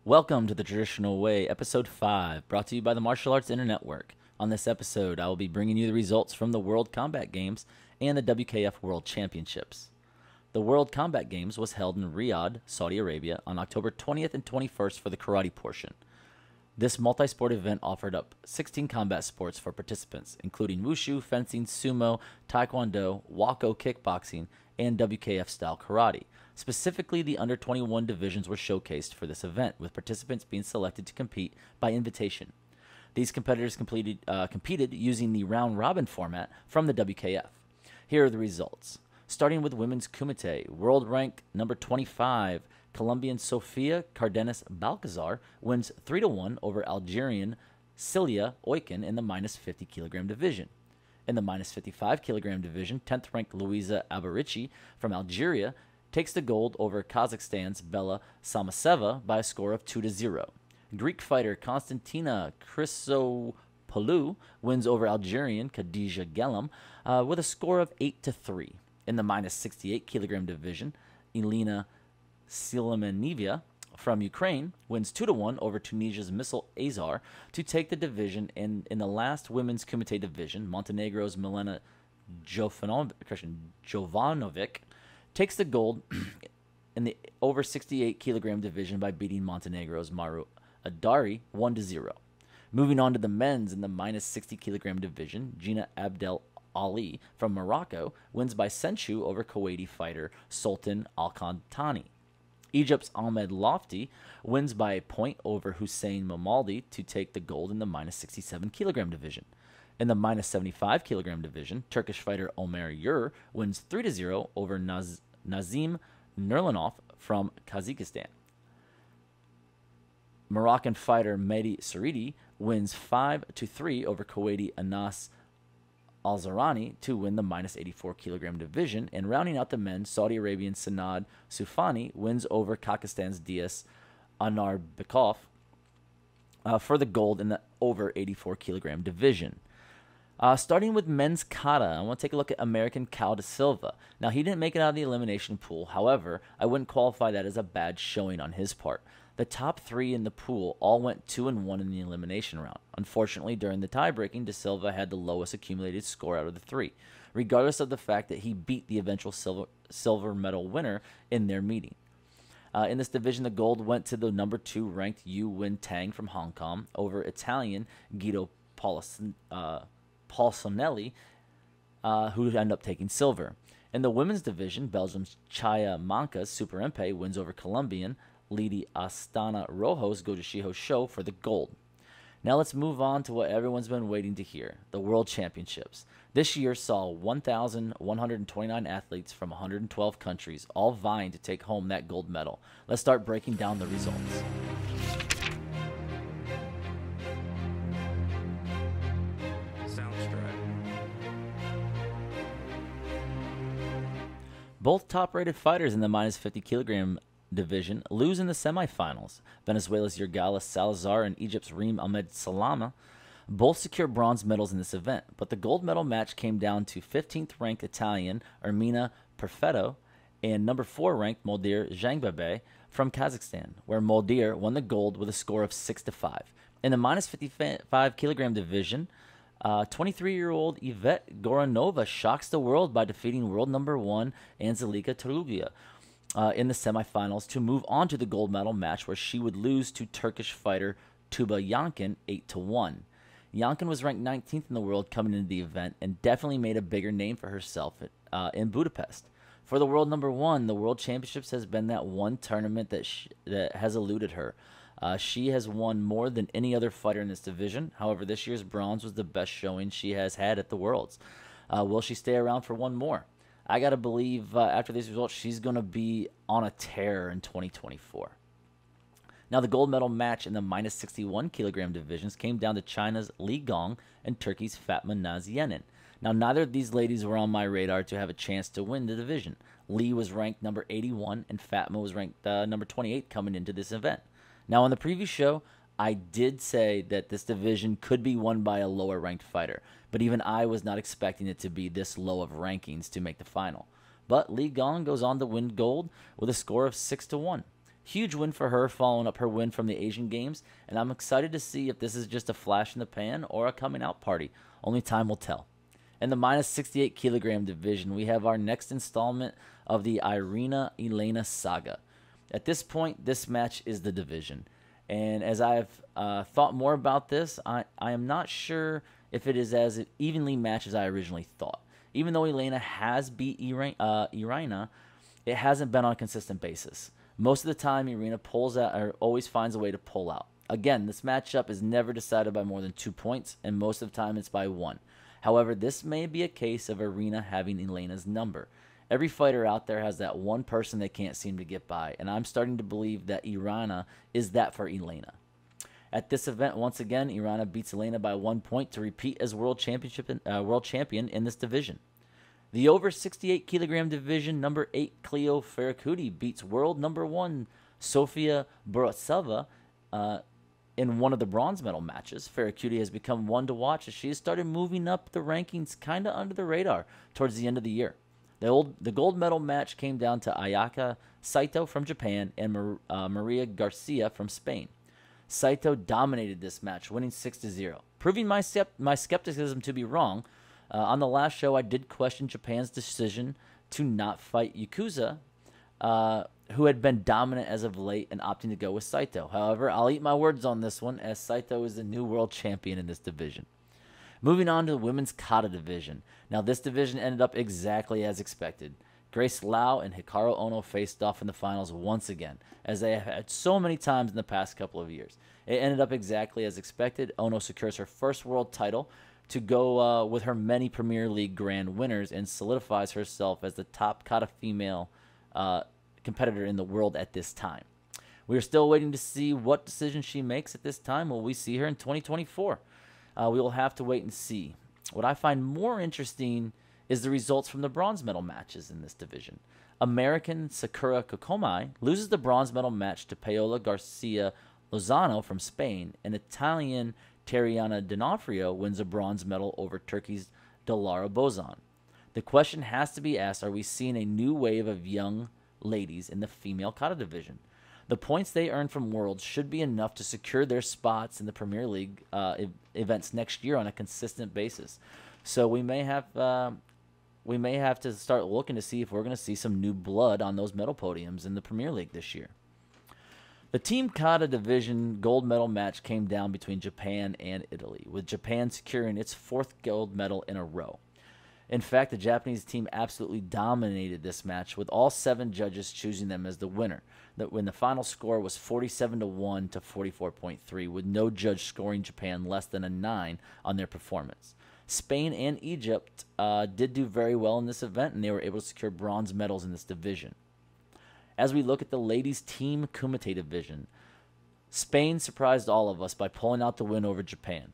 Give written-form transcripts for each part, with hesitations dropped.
Welcome to the Traditional Way, Episode 5, brought to you by the Martial Arts Internetwork. On this episode, I will be bringing you the results from the World Combat Games and the WKF World Championships. The World Combat Games was held in Riyadh, Saudi Arabia, on October 20th and 21st for the karate portion. This multi-sport event offered up 16 combat sports for participants, including wushu, fencing, sumo, taekwondo, wako kickboxing, and WKF-style karate. Specifically, the under-21 divisions were showcased for this event, with participants being selected to compete by invitation. These competitors competed using the round-robin format from the WKF. Here are the results. Starting with women's kumite, world rank number 25, Colombian Sofia Cardenas Balcazar wins 3-1 over Algerian Cilia Oiken in the minus 50 kilogram division. In the minus 55 kilogram division, 10th ranked Luisa Abarici from Algeria takes the gold over Kazakhstan's Bella Samaseva by a score of 2-0. Greek fighter Konstantina Chrysopoulou wins over Algerian Khadija Gelam with a score of 8-3. In the minus 68 kilogram division, Elena Silemeneva from Ukraine wins 2-1 over Tunisia's Missile Azar to take the division. And in the last women's kumite division, Montenegro's Milena Jovanovic takes the gold in the over 68 kilogram division by beating Montenegro's Maru Adari 1-0. Moving on to the men's in the minus 60 kilogram division, Gina Abdel Ali from Morocco wins by Senchu over Kuwaiti fighter Sultan Al-Qantani. Egypt's Ahmed Lofty wins by a point over Hussein Mamaldi to take the gold in the minus 67 kilogram division. In the minus 75 kilogram division, Turkish fighter Omer Yur wins 3-0 over Nazim Nurlanov from Kazakhstan. Moroccan fighter Mehdi Saridi wins 5-3 over Kuwaiti Anas Al-Zarani to win the minus 84 kilogram division. And rounding out the men, Saudi Arabian Sanad Soufani wins over Kazakhstan's Dias Anarbekov for the gold in the over 84 kilogram division. Starting with men's kata, I want to take a look at American Cal da Silva. Now, he didn't make it out of the elimination pool. However, I wouldn't qualify that as a bad showing on his part. The top three in the pool all went 2-1 in the elimination round. Unfortunately, during the tie-breaking, Da Silva had the lowest accumulated score out of the three, regardless of the fact that he beat the eventual silver medal winner in their meeting. In this division, the gold went to the number 2 ranked Yu Win Tang from Hong Kong over Italian Guido Polsonelli, who ended up taking silver. In the women's division, Belgium's Chaya Mancas Super Mpe wins over Colombian Lady Astana Rojo's Gojishiho Show for the gold. Now let's move on to what everyone's been waiting to hear, the World Championships. This year saw 1,129 athletes from 112 countries, all vying to take home that gold medal. Let's start breaking down the results. Both top-rated fighters in the minus 50 kilogram division lose in the semifinals. Venezuela's Yergala Salazar and Egypt's Reem Ahmed Salama both secure bronze medals in this event, but the gold medal match came down to 15th ranked Italian Ermina Perfetto and number 4 ranked Moldir Zhangbabe from Kazakhstan, where Moldir won the gold with a score of 6-5. In the minus 55 kilogram division, 23-year-old Yvette Goranova shocks the world by defeating world number 1 Anzelika Tarugia in the semifinals to move on to the gold medal match, where she would lose to Turkish fighter Tuba Yankin 8-1. Yankin was ranked 19th in the world coming into the event and definitely made a bigger name for herself in Budapest. For the world number 1, the World Championships has been that one tournament that has eluded her. She has won more than any other fighter in this division. However, this year's bronze was the best showing she has had at the Worlds. Will she stay around for one more? I got to believe after these results, she's going to be on a tear in 2024. Now, the gold medal match in the minus 61 kilogram divisions came down to China's Li Gong and Turkey's Fatma Naz Yenin. Now, neither of these ladies were on my radar to have a chance to win the division. Li was ranked number 81, and Fatma was ranked number 28 coming into this event. Now, on the previous show, I did say that this division could be won by a lower-ranked fighter, but even I was not expecting it to be this low of rankings to make the final. But Li Gong goes on to win gold with a score of 6-1. Huge win for her, following up her win from the Asian Games, and I'm excited to see if this is just a flash in the pan or a coming out party. Only time will tell. In the minus 68 kilogram division, we have our next installment of the Irina Elena saga. At this point, this match is the division. And as I've thought more about this, I am not sure if it is as evenly matched as I originally thought. Even though Elena has beat Irina, it hasn't been on a consistent basis. Most of the time, Irina pulls out or always finds a way to pull out. Again, this matchup is never decided by more than 2 points, and most of the time it's by 1. However, this may be a case of Irina having Elena's number. Every fighter out there has that one person they can't seem to get by, and I'm starting to believe that Irina is that for Elena. At this event, once again, Irina beats Elena by 1 point to repeat as world champion in this division. The over 68 kilogram division, number 8 Cleo Ferracuti beats world number 1 Sofia Borisova in one of the bronze medal matches. Ferracuti has become one to watch as she has started moving up the rankings kind of under the radar towards the end of the year. The gold medal match came down to Ayaka Saito from Japan and Maria Garcia from Spain. Saito dominated this match, winning 6-0, proving my skepticism to be wrong. On the last show, I did question Japan's decision to not fight Yakuza, who had been dominant as of late, and opting to go with Saito. However, I'll eat my words on this one, as Saito is the new world champion in this division. Moving on to the women's kata division. Now, this division ended up exactly as expected. Grace Lau and Hikaru Ono faced off in the finals once again, as they have had so many times in the past couple of years. It ended up exactly as expected. Ono secures her first world title to go with her many Premier League grand winners and solidifies herself as the top kata female competitor in the world at this time. We are still waiting to see what decision she makes at this time. Will we see her in 2024? We will have to wait and see. What I find more interesting is the results from the bronze medal matches in this division. American Sakura Kokomai loses the bronze medal match to Paola Garcia Lozano from Spain, and Italian Terriana D'Onofrio wins a bronze medal over Turkey's Dilara Bozan. The question has to be asked, are we seeing a new wave of young ladies in the female kata division? The points they earn from Worlds should be enough to secure their spots in the Premier League events next year on a consistent basis. So we may have to start looking to see if we're going to see some new blood on those medal podiums in the Premier League this year. The Team Kata division gold medal match came down between Japan and Italy, with Japan securing its 4th gold medal in a row. In fact, the Japanese team absolutely dominated this match, with all 7 judges choosing them as the winner, when the final score was 47-1 to 44.3, with no judge scoring Japan less than a 9 on their performance. Spain and Egypt did do very well in this event, and they were able to secure bronze medals in this division. As we look at the ladies' team Kumite division, Spain surprised all of us by pulling out the win over Japan.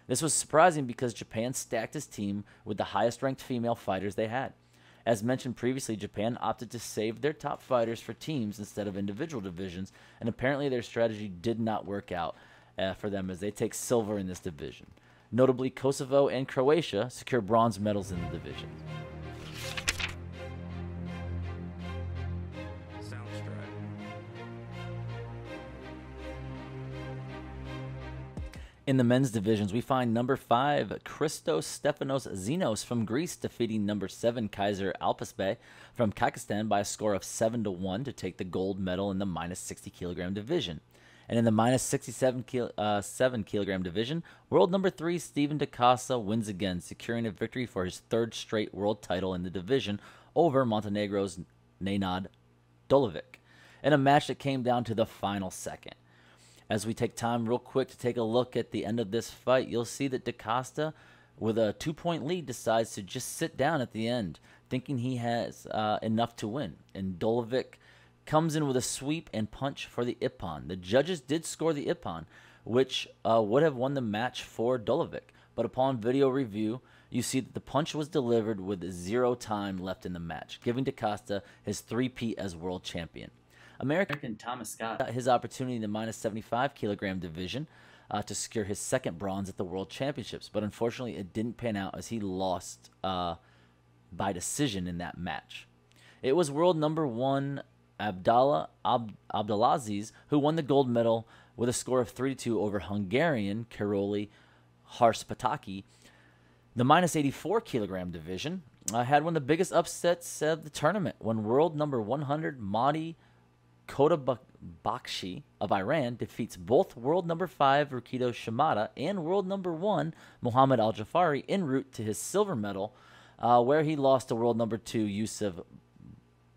This was surprising because Japan stacked his team with the highest-ranked female fighters they had. As mentioned previously, Japan opted to save their top fighters for teams instead of individual divisions, and apparently their strategy did not work out for them as they take silver in this division. Notably, Kosovo and Croatia secure bronze medals in the division. In the men's divisions, we find number 5, Christos Stefanos Xenos from Greece defeating number 7, Kaiser Alpasbey from Kazakhstan by a score of 7-1 to take the gold medal in the minus 60 kilogram division. And in the minus 7 kilogram division, world number 3, Steven DaCosta wins again, securing a victory for his 3rd straight world title in the division over Montenegro's Nenad Dolovic, in a match that came down to the final second. As we take time real quick to take a look at the end of this fight, you'll see that DaCosta, with a 2-point lead, decides to just sit down at the end, thinking he has enough to win. And Dolovic comes in with a sweep and punch for the Ippon. The judges did score the Ippon, which would have won the match for Dolovic. But upon video review, you see that the punch was delivered with 0 time left in the match, giving DaCosta his 3-peat as world champion. American Thomas Scott got his opportunity in the minus 75 kilogram division to secure his 2nd bronze at the World Championships, but unfortunately it didn't pan out as he lost by decision in that match. It was world number 1 Abdulaziz, who won the gold medal with a score of 3-2 over Hungarian Karoli Harspataki. The minus 84 kilogram division had one of the biggest upsets of the tournament when world number 100 Mahdi Kotabakshi of Iran defeats both world number 5 Rukito Shimada and world number 1 Muhammad Al Jafari en route to his silver medal, where he lost to world number 2 Yusuf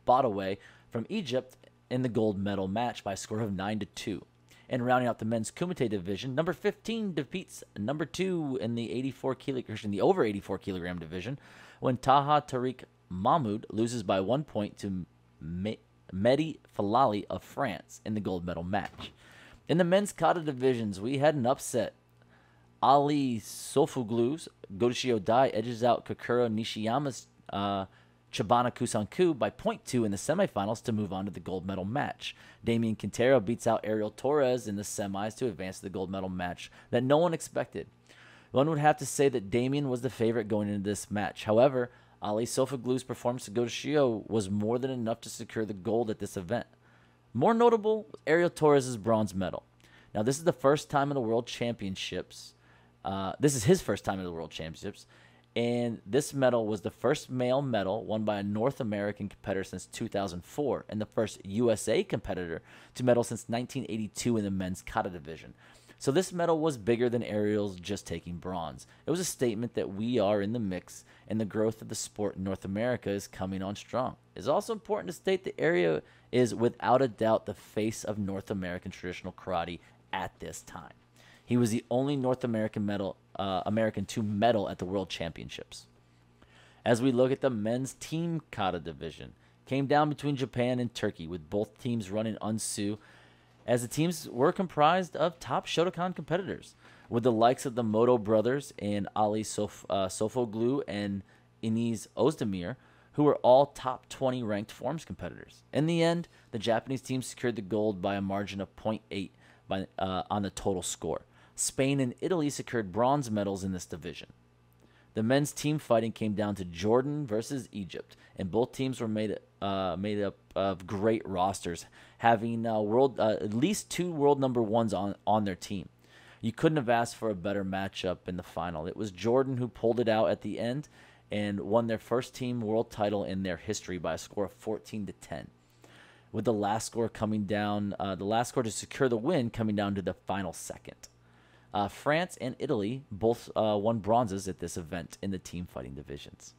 Badaway from Egypt in the gold medal match by a score of 9-2. And rounding out the men's Kumite division, number 15 defeats number 2 in the over 84 kilogram division when Taha Tariq Mahmoud loses by 1 point to Mehdi Falali of France in the gold medal match. In the men's kata divisions, we had an upset. Ali Sofoglu's Gotoshio Dai edges out Kokoro Nishiyama's Chibana Kusanku by 0.2 in the semifinals to move on to the gold medal match. Damian Quintero beats out Ariel Torres in the semis to advance to the gold medal match that no one expected. One would have to say that Damian was the favorite going into this match. However, Ali Sofoglu's performance at Gotoshio was more than enough to secure the gold at this event. More notable was Ariel Torres' bronze medal. Now, this is the first time in the World Championships. This is his first time in the World Championships. And this medal was the first male medal won by a North American competitor since 2004 and the first USA competitor to medal since 1982 in the men's kata division. So this medal was bigger than Ariel's just taking bronze. It was a statement that we are in the mix and the growth of the sport in North America is coming on strong. It's also important to state that Ariel is without a doubt the face of North American traditional karate at this time. He was the only North American to medal at the World Championships. As we look at the men's team kata division, came down between Japan and Turkey, with both teams running unsu, as the teams were comprised of top Shotokan competitors, with the likes of the Moto brothers and Ali Sofoglu and Enes Özdemir, who were all top 20 ranked forms competitors. In the end, the Japanese team secured the gold by a margin of 0.8 on the total score. Spain and Italy secured bronze medals in this division. The men's team fighting came down to Jordan versus Egypt, and both teams were made up of great rosters, having at least 2 world number 1s on their team. You couldn't have asked for a better matchup in the final. It was Jordan who pulled it out at the end and won their first team world title in their history by a score of 14-10. With the last score to secure the win coming down to the final second. France and Italy both won bronzes at this event in the team fighting divisions.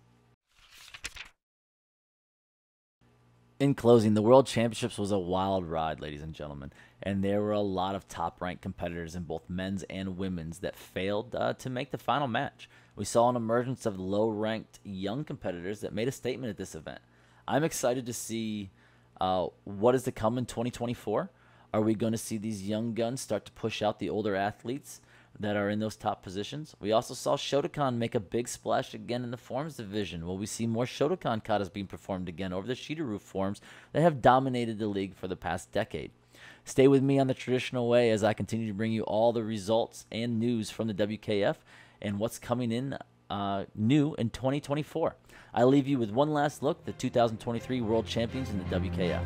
In closing, the World Championships was a wild ride, ladies and gentlemen, and there were a lot of top-ranked competitors in both men's and women's that failed to make the final match. We saw an emergence of low-ranked young competitors that made a statement at this event. I'm excited to see what is to come in 2024. Are we going to see these young guns start to push out the older athletes that are in those top positions? We also saw Shotokan make a big splash again in the forms division. Will we see more Shotokan katas being performed again over the Shida-Ryu forms that have dominated the league for the past decade? Stay with me on the traditional way as I continue to bring you all the results and news from the WKF and what's coming in new in 2024. I leave you with one last look at the 2023 World Champions in the WKF.